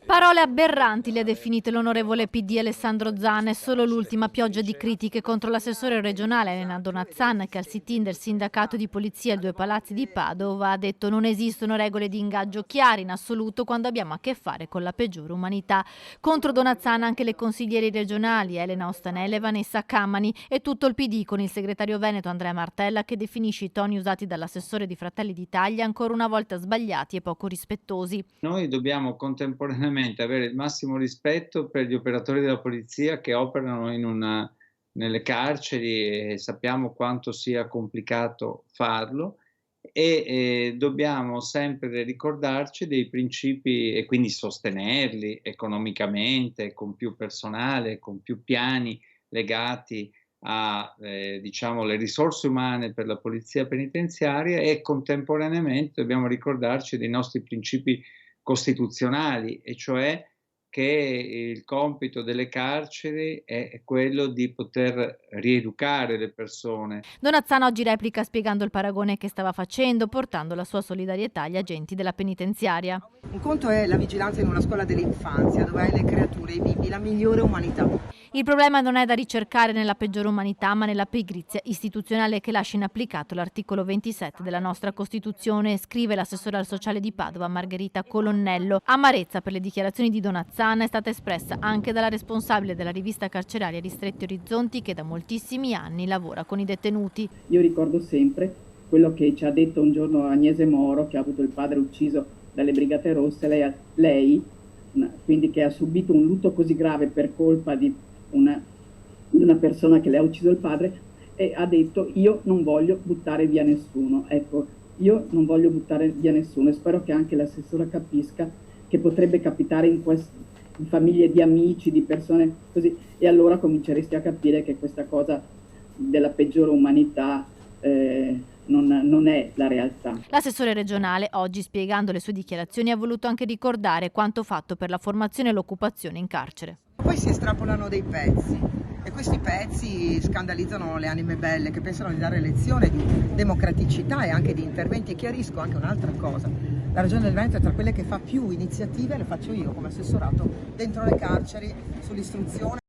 Parole aberranti le ha definite l'onorevole PD Alessandro Zan. È solo l'ultima pioggia di critiche contro l'assessore regionale Elena Donazzan, che al sit-in del sindacato di polizia ai Due Palazzi di Padova ha detto: non esistono regole di ingaggio chiare in assoluto quando abbiamo a che fare con la peggiore umanità. Contro Donazzan anche le consiglieri regionali Elena Ostanele e Vanessa Camani e tutto il PD, con il segretario veneto Andrea Martella che definisce i toni usati dall'assessore di Fratelli d'Italia ancora una volta sbagliati e poco rispettosi. Noi dobbiamo contemporaneamente avere il massimo rispetto per gli operatori della polizia che operano nelle carceri e sappiamo quanto sia complicato farlo e dobbiamo sempre ricordarci dei principi e quindi sostenerli economicamente, con più personale, con più piani legati a, diciamo, le risorse umane per la polizia penitenziaria e contemporaneamente dobbiamo ricordarci dei nostri principi costituzionali, e cioè che il compito delle carceri è quello di poter rieducare le persone. Donazzan oggi replica spiegando il paragone che stava facendo, portando la sua solidarietà agli agenti della penitenziaria. Un conto è la vigilanza in una scuola dell'infanzia, dove hai le creature, i bimbi, la migliore umanità. Il problema non è da ricercare nella peggiore umanità, ma nella pigrizia istituzionale che lascia inapplicato l'articolo 27 della nostra Costituzione, scrive l'assessore al sociale di Padova Margherita Colonnello. Amarezza per le dichiarazioni di Donazzan è stata espressa anche dalla responsabile della rivista carceraria Ristretti Orizzonti, che da moltissimi anni lavora con i detenuti. Io ricordo sempre quello che ci ha detto un giorno Agnese Moro, che ha avuto il padre ucciso dalle Brigate Rosse, lei quindi che ha subito un lutto così grave per colpa di una persona che le ha ucciso il padre, e ha detto: io non voglio buttare via nessuno. Ecco, io non voglio buttare via nessuno, e spero che anche l'assessora capisca che potrebbe capitare in famiglie di amici, di persone così, e allora cominceresti a capire che questa cosa della peggiore umanità non è la realtà. L'assessore regionale oggi, spiegando le sue dichiarazioni, ha voluto anche ricordare quanto fatto per la formazione e l'occupazione in carcere. Poi si estrapolano dei pezzi e questi pezzi scandalizzano le anime belle che pensano di dare lezione di democraticità e anche di interventi. E chiarisco anche un'altra cosa: la Regione del Veneto è tra quelle che fa più iniziative, le faccio io come assessorato, dentro le carceri, sull'istruzione.